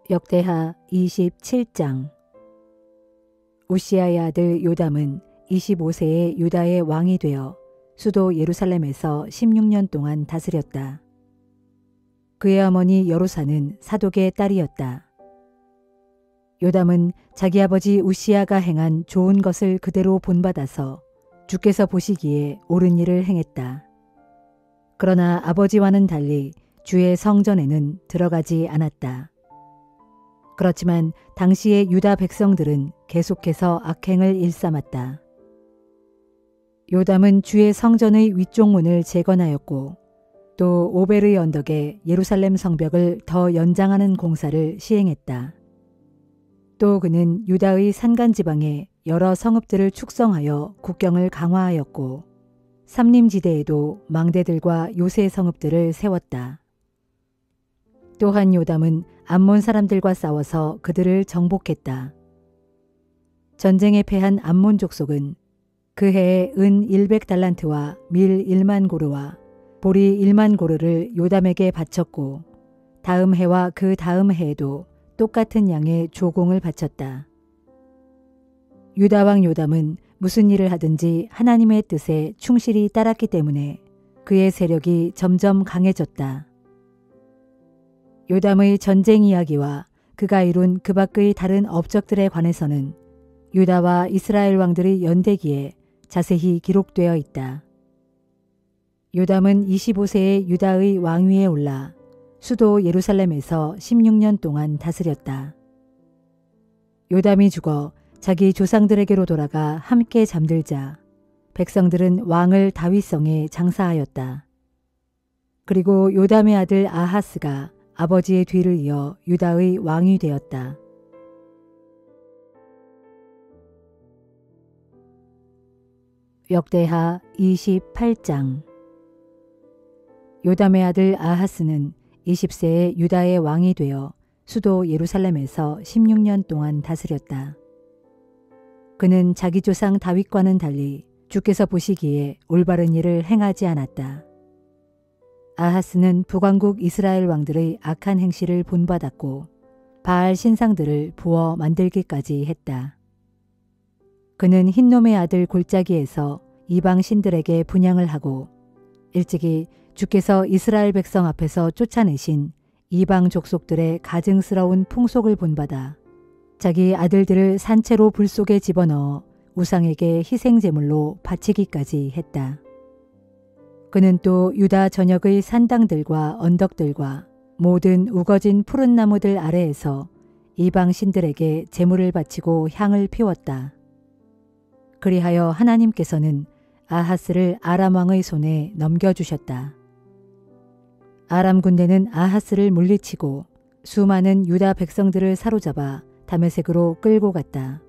역대하 27장. 우시아의 아들 요담은 25세에 유다의 왕이 되어 수도 예루살렘에서 16년 동안 다스렸다. 그의 어머니 여로사는 사독의 딸이었다. 요담은 자기 아버지 우시아가 행한 좋은 것을 그대로 본받아서 주께서 보시기에 옳은 일을 행했다. 그러나 아버지와는 달리 주의 성전에는 들어가지 않았다. 그렇지만 당시의 유다 백성들은 계속해서 악행을 일삼았다. 요담은 주의 성전의 위쪽 문을 재건하였고 또 오벨의 언덕에 예루살렘 성벽을 더 연장하는 공사를 시행했다. 또 그는 유다의 산간지방에 여러 성읍들을 축성하여 국경을 강화하였고 삼림지대에도 망대들과 요새 성읍들을 세웠다. 또한 요담은 암몬 사람들과 싸워서 그들을 정복했다. 전쟁에 패한 암몬 족속은 그 해에 은 100달란트와 밀 1만 고르와 보리 1만 고르를 요담에게 바쳤고 다음 해와 그 다음 해에도 똑같은 양의 조공을 바쳤다. 유다 왕 요담은 무슨 일을 하든지 하나님의 뜻에 충실히 따랐기 때문에 그의 세력이 점점 강해졌다. 요담의 전쟁 이야기와 그가 이룬 그 밖의 다른 업적들에 관해서는 유다와 이스라엘 왕들의 연대기에 자세히 기록되어 있다. 요담은 25세에 유다의 왕위에 올라 수도 예루살렘에서 16년 동안 다스렸다. 요담이 죽어 자기 조상들에게로 돌아가 함께 잠들자 백성들은 왕을 다윗성에 장사하였다. 그리고 요담의 아들 아하스가 아버지의 뒤를 이어 유다의 왕이 되었다. 역대하 28장. 요담의 아들 아하스는 20세에 유다의 왕이 되어 수도 예루살렘에서 16년 동안 다스렸다. 그는 자기 조상 다윗과는 달리 주께서 보시기에 올바른 일을 행하지 않았다. 아하스는 북왕국 이스라엘 왕들의 악한 행실을 본받았고 바알 신상들을 부어 만들기까지 했다. 그는 흰놈의 아들 골짜기에서 이방 신들에게 분향을 하고 일찍이 주께서 이스라엘 백성 앞에서 쫓아내신 이방 족속들의 가증스러운 풍속을 본받아 자기 아들들을 산채로 불 속에 집어넣어 우상에게 희생제물로 바치기까지 했다. 그는 또 유다 전역의 산당들과 언덕들과 모든 우거진 푸른 나무들 아래에서 이방 신들에게 제물을 바치고 향을 피웠다. 그리하여 하나님께서는 아하스를 아람 왕의 손에 넘겨주셨다. 아람 군대는 아하스를 물리치고 수많은 유다 백성들을 사로잡아 다메섹으로 끌고 갔다.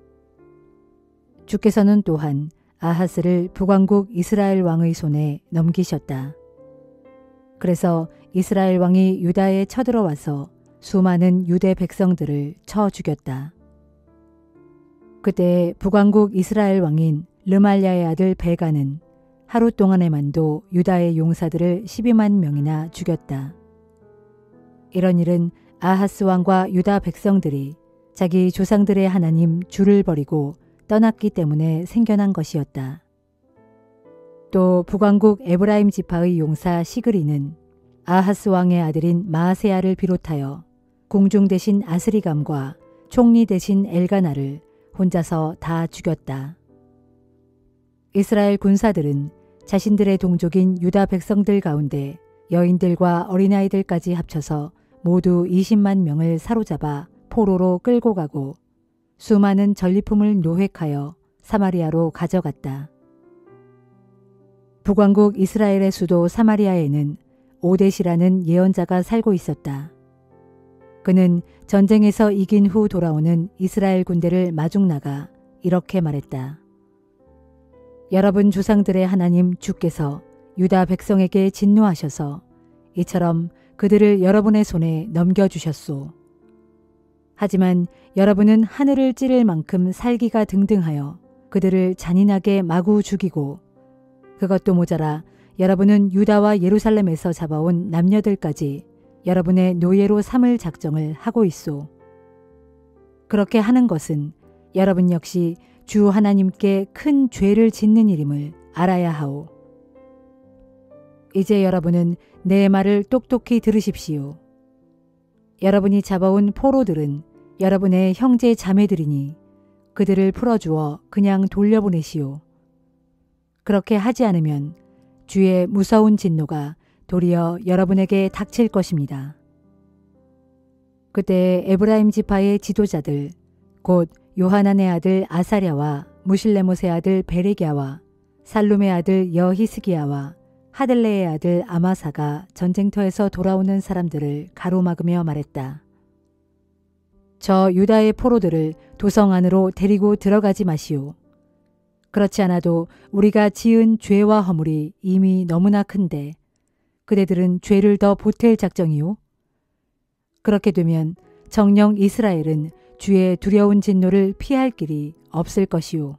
주께서는 또한 아하스를 북왕국 이스라엘 왕의 손에 넘기셨다. 그래서 이스라엘 왕이 유다에 쳐들어와서 수많은 유대 백성들을 쳐 죽였다. 그때 북왕국 이스라엘 왕인 르말야의 아들 베가는 하루 동안에만도 유다의 용사들을 12만 명이나 죽였다. 이런 일은 아하스 왕과 유다 백성들이 자기 조상들의 하나님 주를 버리고 떠났기 때문에 생겨난 것이었다. 또 북왕국 에브라임 지파의 용사 시그리는 아하스 왕의 아들인 마아세야를 비롯하여 공중 대신 아스리감과 총리 대신 엘가나를 혼자서 다 죽였다. 이스라엘 군사들은 자신들의 동족인 유다 백성들 가운데 여인들과 어린아이들까지 합쳐서 모두 20만 명을 사로잡아 포로로 끌고 가고 수많은 전리품을 노획하여 사마리아로 가져갔다. 북왕국 이스라엘의 수도 사마리아에는 오뎃이라는 예언자가 살고 있었다. 그는 전쟁에서 이긴 후 돌아오는 이스라엘 군대를 마중나가 이렇게 말했다. 여러분 조상들의 하나님 주께서 유다 백성에게 진노하셔서 이처럼 그들을 여러분의 손에 넘겨주셨소. 하지만 여러분은 하늘을 찌를 만큼 살기가 등등하여 그들을 잔인하게 마구 죽이고 그것도 모자라 여러분은 유다와 예루살렘에서 잡아온 남녀들까지 여러분의 노예로 삼을 작정을 하고 있소. 그렇게 하는 것은 여러분 역시 주 하나님께 큰 죄를 짓는 일임을 알아야 하오. 이제 여러분은 내 말을 똑똑히 들으십시오. 여러분이 잡아온 포로들은 여러분의 형제 자매들이니 그들을 풀어주어 그냥 돌려보내시오. 그렇게 하지 않으면 주의 무서운 진노가 도리어 여러분에게 닥칠 것입니다. 그때 에브라임 지파의 지도자들 곧 요하난의 아들 아사랴와 무실레못의 아들 베레기야와 살룸의 아들 여히스기야와 하들레의 아들 아마사가 전쟁터에서 돌아오는 사람들을 가로막으며 말했다. 저 유다의 포로들을 도성 안으로 데리고 들어가지 마시오. 그렇지 않아도 우리가 지은 죄와 허물이 이미 너무나 큰데 그대들은 죄를 더 보탤 작정이요? 그렇게 되면 정녕 이스라엘은 주의 두려운 진노를 피할 길이 없을 것이오.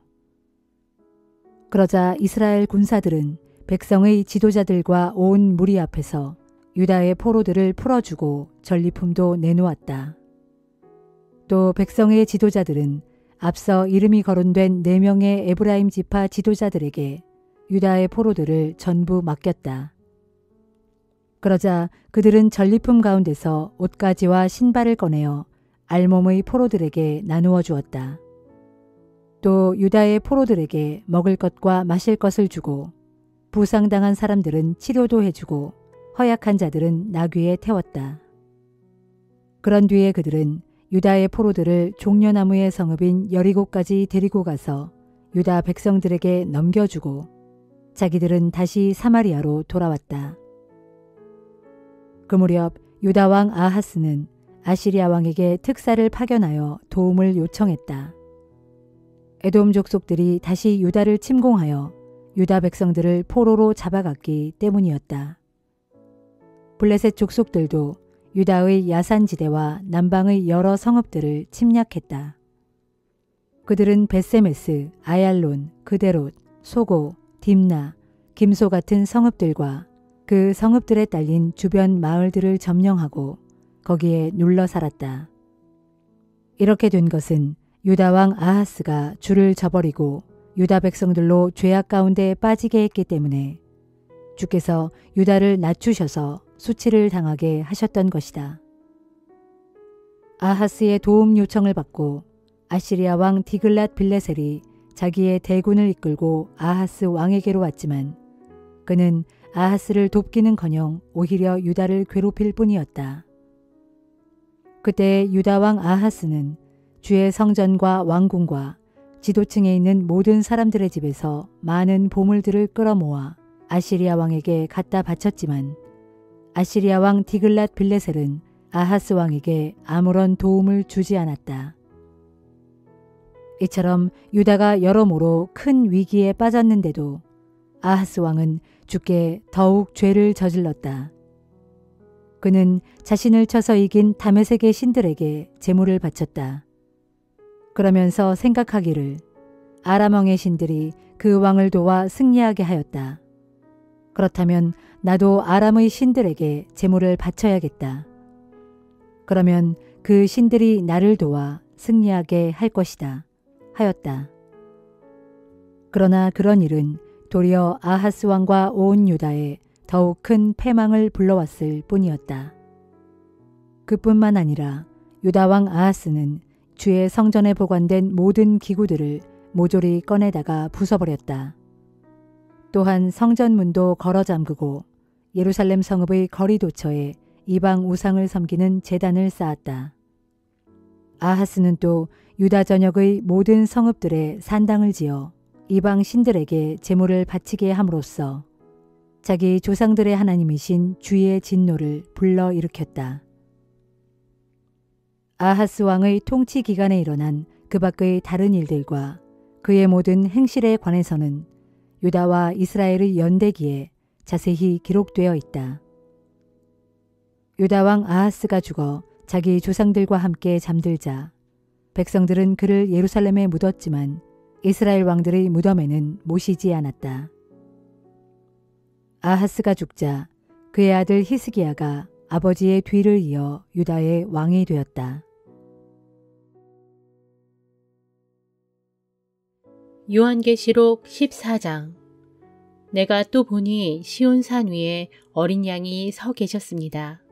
그러자 이스라엘 군사들은 백성의 지도자들과 온 무리 앞에서 유다의 포로들을 풀어주고 전리품도 내놓았다. 또 백성의 지도자들은 앞서 이름이 거론된 4명의 에브라임 지파 지도자들에게 유다의 포로들을 전부 맡겼다. 그러자 그들은 전리품 가운데서 옷가지와 신발을 꺼내어 알몸의 포로들에게 나누어 주었다. 또 유다의 포로들에게 먹을 것과 마실 것을 주고 부상당한 사람들은 치료도 해주고 허약한 자들은 나귀에 태웠다. 그런 뒤에 그들은 유다의 포로들을 종려나무의 성읍인 여리고까지 데리고 가서 유다 백성들에게 넘겨주고 자기들은 다시 사마리아로 돌아왔다. 그 무렵 유다 왕 아하스는 아시리아 왕에게 특사를 파견하여 도움을 요청했다. 에돔 족속들이 다시 유다를 침공하여 유다 백성들을 포로로 잡아갔기 때문이었다. 블레셋 족속들도 유다의 야산지대와 남방의 여러 성읍들을 침략했다. 그들은 베세메스, 아얄론, 그데롯, 소고, 딥나, 김소 같은 성읍들과 그 성읍들에 딸린 주변 마을들을 점령하고 거기에 눌러 살았다. 이렇게 된 것은 유다 왕 아하스가 주를 저버리고 유다 백성들로 죄악 가운데 빠지게 했기 때문에 주께서 유다를 낮추셔서 수치를 당하게 하셨던 것이다. 아하스의 도움 요청을 받고 아시리아 왕 디글랏 빌레셀이 자기의 대군을 이끌고 아하스 왕에게로 왔지만 그는 아하스를 돕기는커녕 오히려 유다를 괴롭힐 뿐이었다. 그때 유다 왕 아하스는 주의 성전과 왕궁과 지도층에 있는 모든 사람들의 집에서 많은 보물들을 끌어모아 아시리아 왕에게 갖다 바쳤지만 아시리아 왕 디글랏 빌레셀은 아하스 왕에게 아무런 도움을 주지 않았다. 이처럼 유다가 여러모로 큰 위기에 빠졌는데도 아하스 왕은 주께 더욱 죄를 저질렀다. 그는 자신을 쳐서 이긴 다메섹의 신들에게 제물을 바쳤다. 그러면서 생각하기를 아람 왕의 신들이 그 왕을 도와 승리하게 하였다. 그렇다면 나도 아람의 신들에게 제물을 바쳐야겠다. 그러면 그 신들이 나를 도와 승리하게 할 것이다. 하였다. 그러나 그런 일은 도리어 아하스 왕과 온 유다에 더욱 큰 패망을 불러왔을 뿐이었다. 그뿐만 아니라 유다 왕 아하스는 주의 성전에 보관된 모든 기구들을 모조리 꺼내다가 부숴버렸다. 또한 성전문도 걸어 잠그고 예루살렘 성읍의 거리 도처에 이방 우상을 섬기는 제단을 쌓았다. 아하스는 또 유다 전역의 모든 성읍들에 산당을 지어 이방 신들에게 제물을 바치게 함으로써 자기 조상들의 하나님이신 주의 진노를 불러일으켰다. 아하스 왕의 통치 기간에 일어난 그 밖의 다른 일들과 그의 모든 행실에 관해서는 유다와 이스라엘의 연대기에 자세히 기록되어 있다. 유다 왕 아하스가 죽어 자기 조상들과 함께 잠들자 백성들은 그를 예루살렘에 묻었지만 이스라엘 왕들의 무덤에는 모시지 않았다. 아하스가 죽자 그의 아들 히스기야가 아버지의 뒤를 이어 유다의 왕이 되었다. 요한계시록 14장. 내가 또 보니 시온산 위에 어린 양이 서 계셨습니다.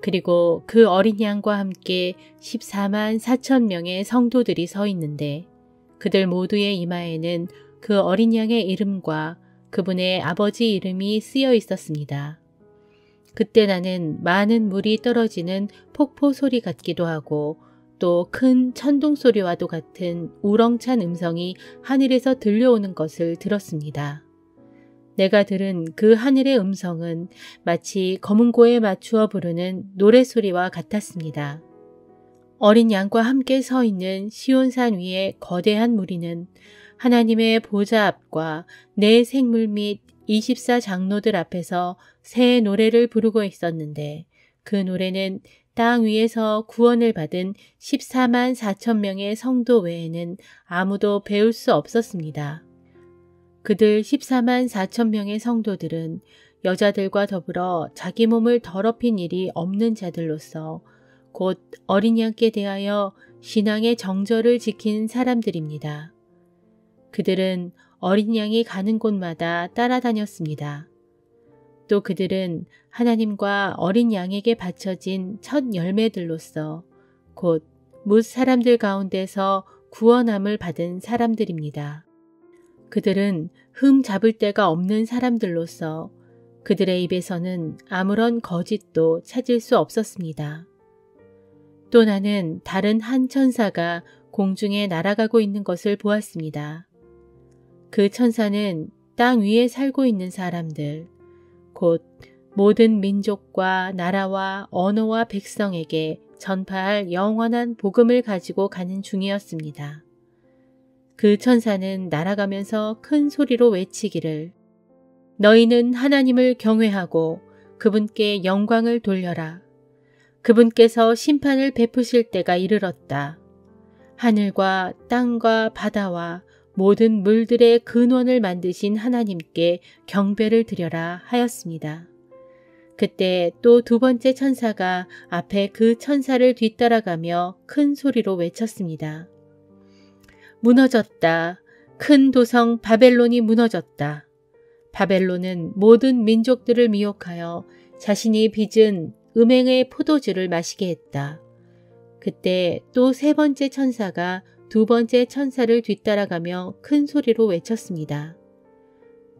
그리고 그 어린 양과 함께 14만 4천 명의 성도들이 서 있는데 그들 모두의 이마에는 그 어린 양의 이름과 그분의 아버지 이름이 쓰여 있었습니다. 그때 나는 많은 물이 떨어지는 폭포 소리 같기도 하고 또 큰 천둥 소리와도 같은 우렁찬 음성이 하늘에서 들려오는 것을 들었습니다. 내가 들은 그 하늘의 음성은 마치 검은고에 맞추어 부르는 노랫소리와 같았습니다. 어린 양과 함께 서 있는 시온산 위의 거대한 무리는 하나님의 보좌 앞과 네 생물 및 24장로들 앞에서 새 노래를 부르고 있었는데 그 노래는 땅 위에서 구원을 받은 14만 4천 명의 성도 외에는 아무도 배울 수 없었습니다. 그들 14만 4천 명의 성도들은 여자들과 더불어 자기 몸을 더럽힌 일이 없는 자들로서 곧 어린 양께 대하여 신앙의 정절을 지킨 사람들입니다. 그들은 어린 양이 가는 곳마다 따라다녔습니다. 또 그들은 하나님과 어린 양에게 바쳐진 첫 열매들로서 곧 뭇 사람들 가운데서 구원함을 받은 사람들입니다. 그들은 흠 잡을 데가 없는 사람들로서 그들의 입에서는 아무런 거짓도 찾을 수 없었습니다. 또 나는 다른 한 천사가 공중에 날아가고 있는 것을 보았습니다. 그 천사는 땅 위에 살고 있는 사람들, 곧 모든 민족과 나라와 언어와 백성에게 전파할 영원한 복음을 가지고 가는 중이었습니다. 그 천사는 날아가면서 큰 소리로 외치기를 너희는 하나님을 경외하고 그분께 영광을 돌려라. 그분께서 심판을 베푸실 때가 이르렀다. 하늘과 땅과 바다와 모든 물들의 근원을 만드신 하나님께 경배를 드려라 하였습니다. 그때 또 두 번째 천사가 앞에 그 천사를 뒤따라가며 큰 소리로 외쳤습니다. 무너졌다. 큰 도성 바벨론이 무너졌다. 바벨론은 모든 민족들을 미혹하여 자신이 빚은 음행의 포도주를 마시게 했다. 그때 또 세 번째 천사가 두 번째 천사를 뒤따라가며 큰 소리로 외쳤습니다.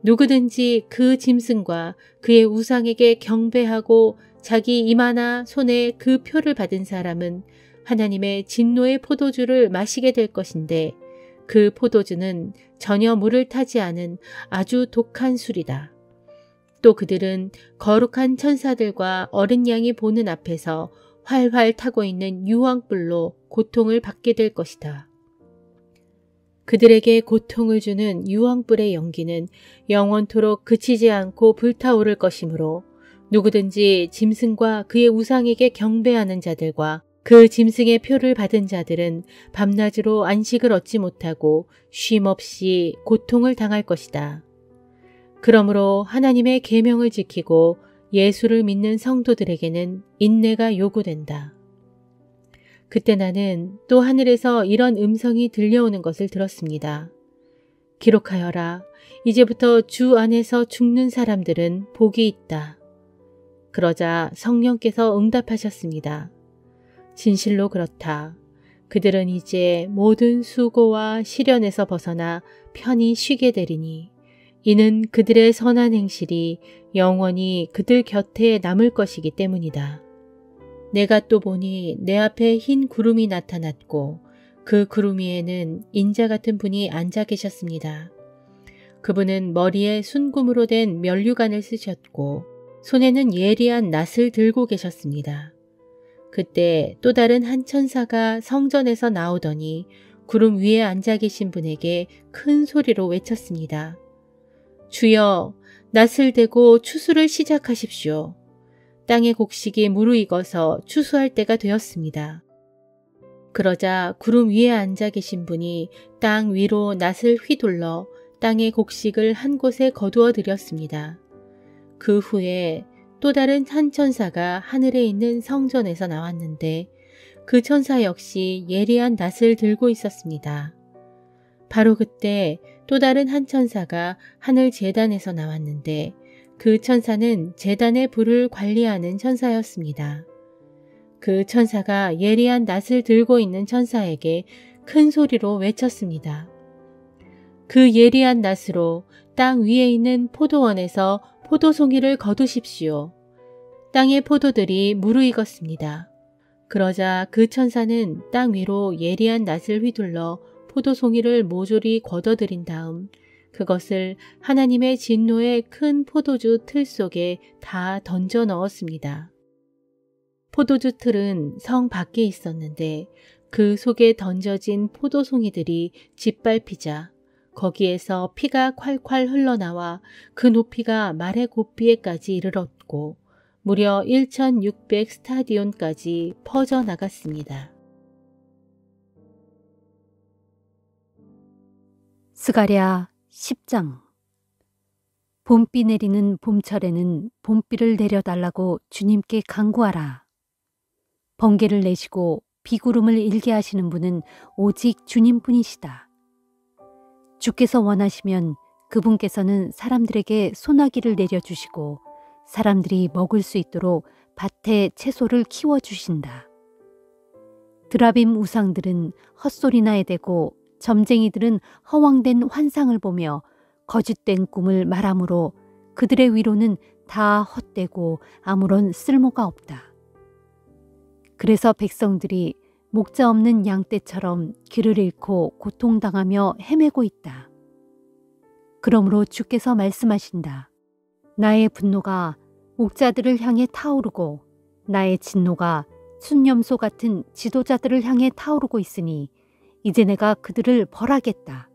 누구든지 그 짐승과 그의 우상에게 경배하고 자기 이마나 손에 그 표를 받은 사람은 하나님의 진노의 포도주를 마시게 될 것인데 그 포도주는 전혀 물을 타지 않은 아주 독한 술이다. 또 그들은 거룩한 천사들과 어린 양이 보는 앞에서 활활 타고 있는 유황불로 고통을 받게 될 것이다. 그들에게 고통을 주는 유황불의 연기는 영원토록 그치지 않고 불타오를 것이므로 누구든지 짐승과 그의 우상에게 경배하는 자들과 그 짐승의 표를 받은 자들은 밤낮으로 안식을 얻지 못하고 쉼없이 고통을 당할 것이다. 그러므로 하나님의 계명을 지키고 예수를 믿는 성도들에게는 인내가 요구된다. 그때 나는 또 하늘에서 이런 음성이 들려오는 것을 들었습니다. 기록하여라. 이제부터 주 안에서 죽는 사람들은 복이 있다. 그러자 성령께서 응답하셨습니다. 진실로 그렇다. 그들은 이제 모든 수고와 시련에서 벗어나 편히 쉬게 되리니 이는 그들의 선한 행실이 영원히 그들 곁에 남을 것이기 때문이다. 내가 또 보니 내 앞에 흰 구름이 나타났고 그 구름 위에는 인자 같은 분이 앉아 계셨습니다. 그분은 머리에 순금으로 된 면류관을 쓰셨고 손에는 예리한 낫을 들고 계셨습니다. 그때 또 다른 한 천사가 성전에서 나오더니 구름 위에 앉아 계신 분에게 큰 소리로 외쳤습니다. 주여, 낫을 대고 추수를 시작하십시오. 땅의 곡식이 무르익어서 추수할 때가 되었습니다. 그러자 구름 위에 앉아 계신 분이 땅 위로 낫을 휘둘러 땅의 곡식을 한 곳에 거두어 들였습니다. 그 후에 또 다른 한 천사가 하늘에 있는 성전에서 나왔는데 그 천사 역시 예리한 낫을 들고 있었습니다. 바로 그때 또 다른 한 천사가 하늘 제단에서 나왔는데 그 천사는 제단의 불을 관리하는 천사였습니다. 그 천사가 예리한 낫을 들고 있는 천사에게 큰 소리로 외쳤습니다. 그 예리한 낫으로 땅 위에 있는 포도원에서 포도송이를 거두십시오. 땅의 포도들이 무르익었습니다. 그러자 그 천사는 땅 위로 예리한 낫을 휘둘러 포도송이를 모조리 걷어들인 다음 그것을 하나님의 진노의 큰 포도주 틀 속에 다 던져 넣었습니다. 포도주 틀은 성 밖에 있었는데 그 속에 던져진 포도송이들이 짓밟히자 거기에서 피가 콸콸 흘러나와 그 높이가 말의 곱비에까지 이르렀고 무려 1600 스타디온까지 퍼져나갔습니다. 스가랴 10장. 봄비 내리는 봄철에는 봄비를 내려달라고 주님께 간구하라. 번개를 내시고 비구름을 일게 하시는 분은 오직 주님뿐이시다. 주께서 원하시면 그분께서는 사람들에게 소나기를 내려주시고 사람들이 먹을 수 있도록 밭에 채소를 키워주신다. 드라빔 우상들은 헛소리나 에대고 점쟁이들은 허황된 환상을 보며 거짓된 꿈을 말하므로 그들의 위로는 다 헛되고 아무런 쓸모가 없다. 그래서 백성들이 목자 없는 양떼처럼 길을 잃고 고통당하며 헤매고 있다. 그러므로 주께서 말씀하신다. 나의 분노가 목자들을 향해 타오르고 나의 진노가 순념소 같은 지도자들을 향해 타오르고 있으니 이제 내가 그들을 벌하겠다.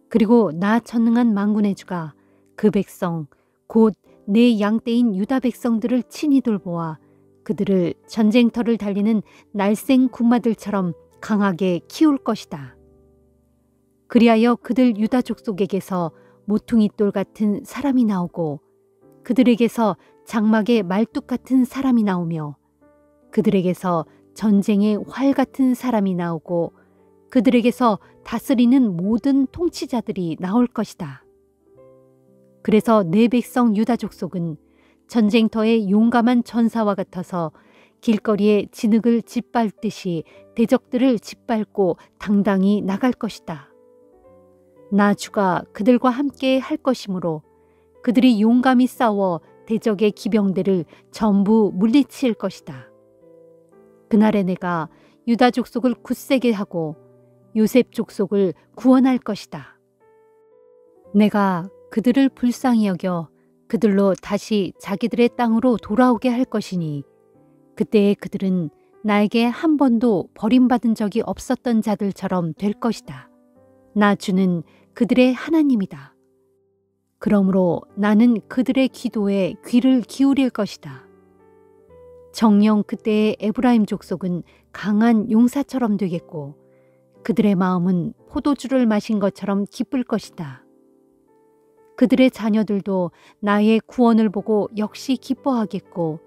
그리고 나 전능한 만군의 주가 그 백성 곧 내 양떼인 유다 백성들을 친히 돌보아 그들을 전쟁터를 달리는 날쌘 군마들처럼 강하게 키울 것이다. 그리하여 그들 유다 족속에게서 모퉁이돌 같은 사람이 나오고 그들에게서 장막의 말뚝 같은 사람이 나오며 그들에게서 전쟁의 활 같은 사람이 나오고 그들에게서 다스리는 모든 통치자들이 나올 것이다. 그래서 내 백성 유다 족속은 전쟁터의 용감한 전사와 같아서 길거리에 진흙을 짓밟듯이 대적들을 짓밟고 당당히 나갈 것이다. 나 주가 그들과 함께 할 것이므로 그들이 용감히 싸워 대적의 기병대를 전부 물리칠 것이다. 그날에 내가 유다 족속을 굳세게 하고 요셉 족속을 구원할 것이다. 내가 그들을 불쌍히 여겨 그들로 다시 자기들의 땅으로 돌아오게 할 것이니 그때에 그들은 나에게 한 번도 버림받은 적이 없었던 자들처럼 될 것이다. 나 주는 그들의 하나님이다. 그러므로 나는 그들의 기도에 귀를 기울일 것이다. 정녕 그때의 에브라임 족속은 강한 용사처럼 되겠고 그들의 마음은 포도주를 마신 것처럼 기쁠 것이다. 그들의 자녀들도 나의 구원을 보고 역시 기뻐하겠고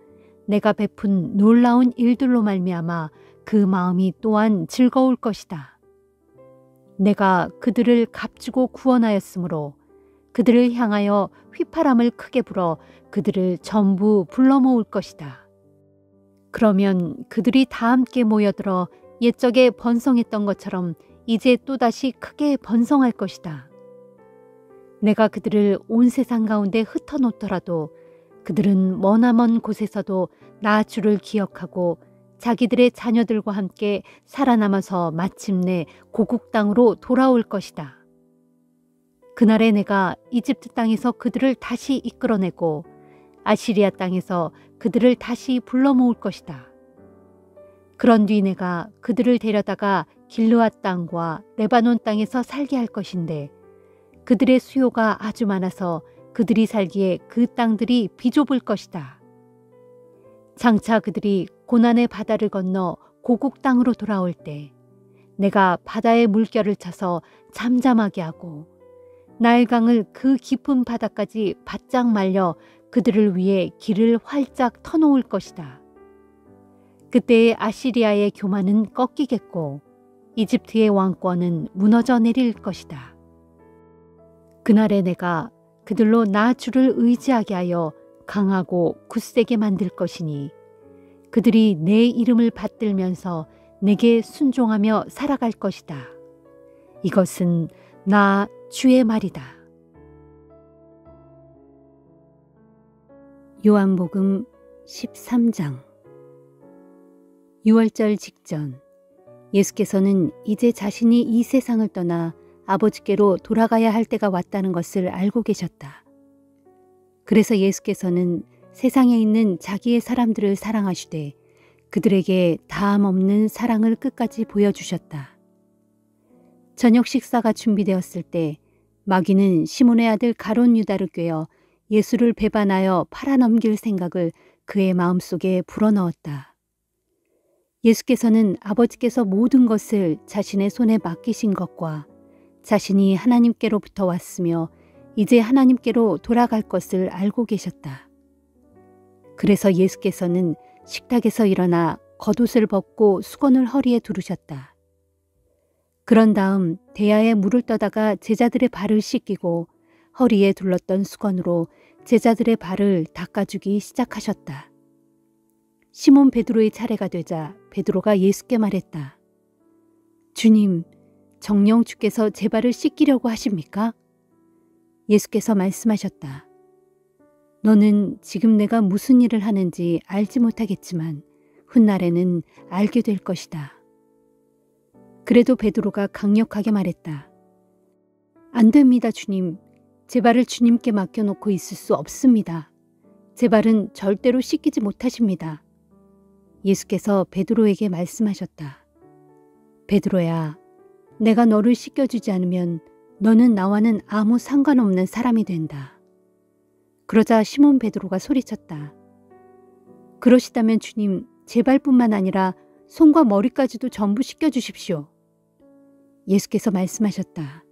내가 베푼 놀라운 일들로 말미암아 그 마음이 또한 즐거울 것이다. 내가 그들을 값주고 구원하였으므로 그들을 향하여 휘파람을 크게 불어 그들을 전부 불러 모을 것이다. 그러면 그들이 다 함께 모여들어 옛적에 번성했던 것처럼 이제 또다시 크게 번성할 것이다. 내가 그들을 온 세상 가운데 흩어놓더라도 그들은 머나먼 곳에서도 나 주를 기억하고 자기들의 자녀들과 함께 살아남아서 마침내 고국 땅으로 돌아올 것이다. 그날에 내가 이집트 땅에서 그들을 다시 이끌어내고 아시리아 땅에서 그들을 다시 불러 모을 것이다. 그런 뒤 내가 그들을 데려다가 길르앗 땅과 레바논 땅에서 살게 할 것인데 그들의 수요가 아주 많아서 그들이 살기에 그 땅들이 비좁을 것이다. 장차 그들이 고난의 바다를 건너 고국 땅으로 돌아올 때 내가 바다의 물결을 차서 잠잠하게 하고 나일강을 그 깊은 바다까지 바짝 말려 그들을 위해 길을 활짝 터놓을 것이다. 그때의 아시리아의 교만은 꺾이겠고 이집트의 왕권은 무너져 내릴 것이다. 그날에 내가 그들로 나 주를 의지하게 하여 강하고 굳세게 만들 것이니 그들이 내 이름을 받들면서 내게 순종하며 살아갈 것이다. 이것은 나 주의 말이다. 요한복음 13장. 유월절 직전 예수께서는 이제 자신이 이 세상을 떠나 아버지께로 돌아가야 할 때가 왔다는 것을 알고 계셨다. 그래서 예수께서는 세상에 있는 자기의 사람들을 사랑하시되 그들에게 다함 없는 사랑을 끝까지 보여주셨다. 저녁 식사가 준비되었을 때 마귀는 시몬의 아들 가룟 유다를 꾀어 예수를 배반하여 팔아넘길 생각을 그의 마음속에 불어넣었다. 예수께서는 아버지께서 모든 것을 자신의 손에 맡기신 것과 자신이 하나님께로부터 왔으며 이제 하나님께로 돌아갈 것을 알고 계셨다. 그래서 예수께서는 식탁에서 일어나 겉옷을 벗고 수건을 허리에 두르셨다. 그런 다음 대야에 물을 떠다가 제자들의 발을 씻기고 허리에 둘렀던 수건으로 제자들의 발을 닦아주기 시작하셨다. 시몬 베드로의 차례가 되자 베드로가 예수께 말했다. 주님, 정녕 주께서 제 발을 씻기려고 하십니까? 예수께서 말씀하셨다. 너는 지금 내가 무슨 일을 하는지 알지 못하겠지만 훗날에는 알게 될 것이다. 그래도 베드로가 강력하게 말했다. 안 됩니다, 주님. 제 발을 주님께 맡겨놓고 있을 수 없습니다. 제 발은 절대로 씻기지 못하십니다. 예수께서 베드로에게 말씀하셨다. 베드로야, 내가 너를 씻겨주지 않으면 너는 나와는 아무 상관없는 사람이 된다. 그러자 시몬 베드로가 소리쳤다. 그러시다면 주님, 제 발뿐만 아니라 손과 머리까지도 전부 씻겨주십시오. 예수께서 말씀하셨다.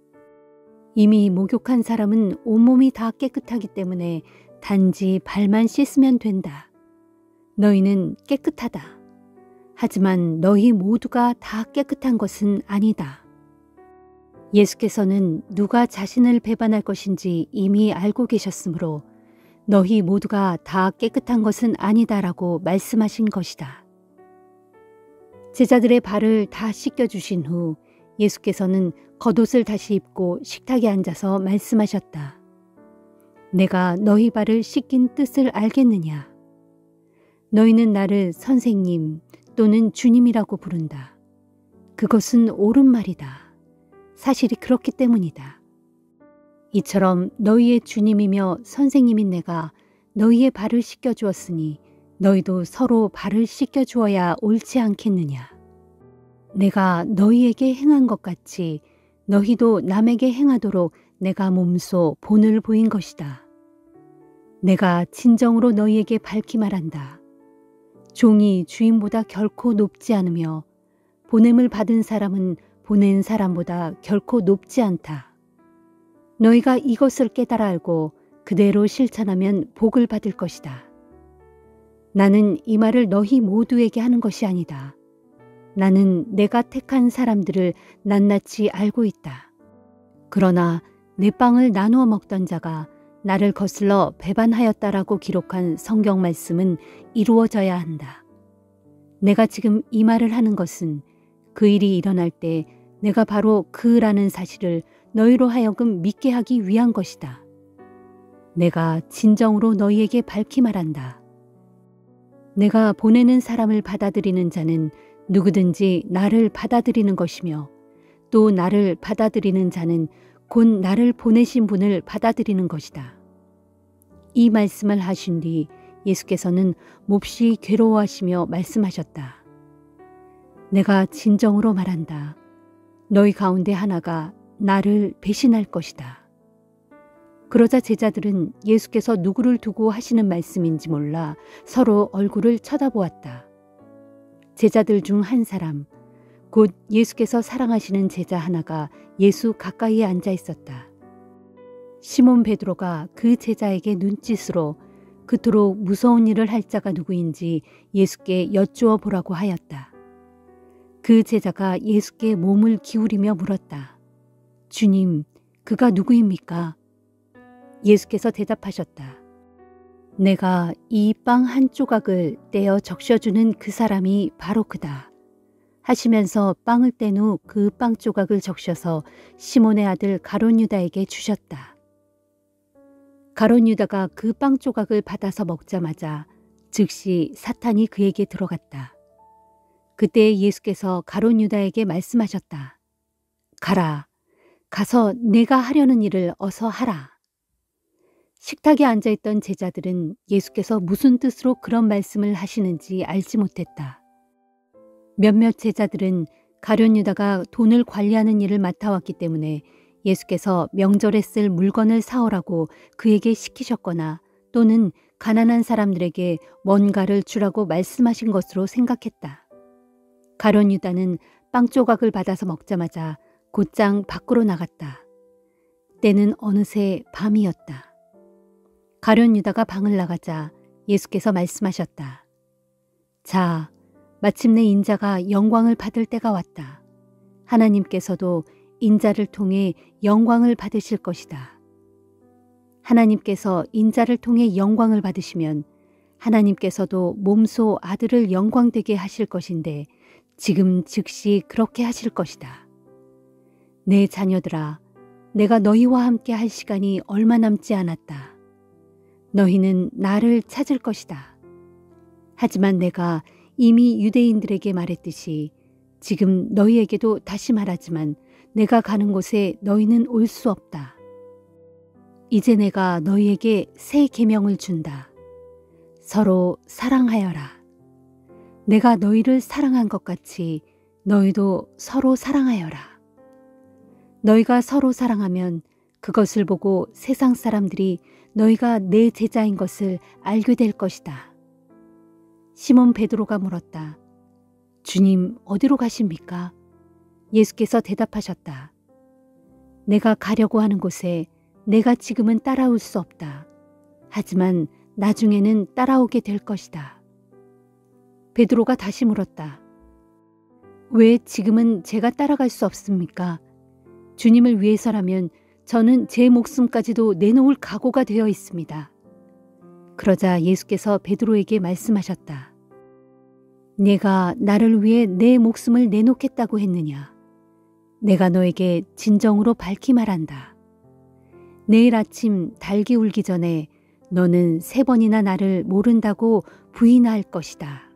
이미 목욕한 사람은 온몸이 다 깨끗하기 때문에 단지 발만 씻으면 된다. 너희는 깨끗하다. 하지만 너희 모두가 다 깨끗한 것은 아니다. 예수께서는 누가 자신을 배반할 것인지 이미 알고 계셨으므로 너희 모두가 다 깨끗한 것은 아니다라고 말씀하신 것이다. 제자들의 발을 다 씻겨주신 후 예수께서는 겉옷을 다시 입고 식탁에 앉아서 말씀하셨다. 내가 너희 발을 씻긴 뜻을 알겠느냐? 너희는 나를 선생님 또는 주님이라고 부른다. 그것은 옳은 말이다. 사실이 그렇기 때문이다. 이처럼 너희의 주님이며 선생님인 내가 너희의 발을 씻겨주었으니 너희도 서로 발을 씻겨주어야 옳지 않겠느냐. 내가 너희에게 행한 것 같이 너희도 남에게 행하도록 내가 몸소 본을 보인 것이다. 내가 진정으로 너희에게 밝히 말한다. 종이 주인보다 결코 높지 않으며 보냄을 받은 사람은 보낸 사람보다 결코 높지 않다. 너희가 이것을 깨달아 알고 그대로 실천하면 복을 받을 것이다. 나는 이 말을 너희 모두에게 하는 것이 아니다. 나는 내가 택한 사람들을 낱낱이 알고 있다. 그러나 내 빵을 나누어 먹던 자가 나를 거슬러 배반하였다라고 기록한 성경 말씀은 이루어져야 한다. 내가 지금 이 말을 하는 것은 그 일이 일어날 때 내가 바로 그라는 사실을 너희로 하여금 믿게 하기 위한 것이다. 내가 진정으로 너희에게 밝히 말한다. 내가 보내는 사람을 받아들이는 자는 누구든지 나를 받아들이는 것이며 또 나를 받아들이는 자는 곧 나를 보내신 분을 받아들이는 것이다. 이 말씀을 하신 뒤 예수께서는 몹시 괴로워하시며 말씀하셨다. 내가 진정으로 말한다. 너희 가운데 하나가 나를 배신할 것이다. 그러자 제자들은 예수께서 누구를 두고 하시는 말씀인지 몰라 서로 얼굴을 쳐다보았다. 제자들 중 한 사람, 곧 예수께서 사랑하시는 제자 하나가 예수 가까이에 앉아 있었다. 시몬 베드로가 그 제자에게 눈짓으로 그토록 무서운 일을 할 자가 누구인지 예수께 여쭈어 보라고 하였다. 그 제자가 예수께 몸을 기울이며 물었다. 주님, 그가 누구입니까? 예수께서 대답하셨다. 내가 이 빵 한 조각을 떼어 적셔주는 그 사람이 바로 그다. 하시면서 빵을 뗀 후 그 빵 조각을 적셔서 시몬의 아들 가룟 유다에게 주셨다. 가룟 유다가 그 빵 조각을 받아서 먹자마자 즉시 사탄이 그에게 들어갔다. 그때 예수께서 가룟 유다에게 말씀하셨다. 가라. 가서 내가 하려는 일을 어서 하라. 식탁에 앉아있던 제자들은 예수께서 무슨 뜻으로 그런 말씀을 하시는지 알지 못했다. 몇몇 제자들은 가룟 유다가 돈을 관리하는 일을 맡아왔기 때문에 예수께서 명절에 쓸 물건을 사오라고 그에게 시키셨거나 또는 가난한 사람들에게 뭔가를 주라고 말씀하신 것으로 생각했다. 가룟 유다는 빵 조각을 받아서 먹자마자 곧장 밖으로 나갔다. 때는 어느새 밤이었다. 가룟 유다가 방을 나가자 예수께서 말씀하셨다. 자, 마침내 인자가 영광을 받을 때가 왔다. 하나님께서도 인자를 통해 영광을 받으실 것이다. 하나님께서 인자를 통해 영광을 받으시면 하나님께서도 몸소 아들을 영광되게 하실 것인데 지금 즉시 그렇게 하실 것이다. 내 자녀들아, 내가 너희와 함께 할 시간이 얼마 남지 않았다. 너희는 나를 찾을 것이다. 하지만 내가 이미 유대인들에게 말했듯이 지금 너희에게도 다시 말하지만 내가 가는 곳에 너희는 올 수 없다. 이제 내가 너희에게 새 계명을 준다. 서로 사랑하여라. 내가 너희를 사랑한 것 같이 너희도 서로 사랑하여라. 너희가 서로 사랑하면 그것을 보고 세상 사람들이 너희가 내 제자인 것을 알게 될 것이다. 시몬 베드로가 물었다. 주님, 어디로 가십니까? 예수께서 대답하셨다. 내가 가려고 하는 곳에 내가 지금은 따라올 수 없다. 하지만 나중에는 따라오게 될 것이다. 베드로가 다시 물었다. 왜 지금은 제가 따라갈 수 없습니까? 주님을 위해서라면 저는 제 목숨까지도 내놓을 각오가 되어 있습니다. 그러자 예수께서 베드로에게 말씀하셨다. 내가 나를 위해 내 목숨을 내놓겠다고 했느냐? 내가 너에게 진정으로 밝히 말한다. 내일 아침 달기 울기 전에 너는 3번이나 나를 모른다고 부인할 것이다.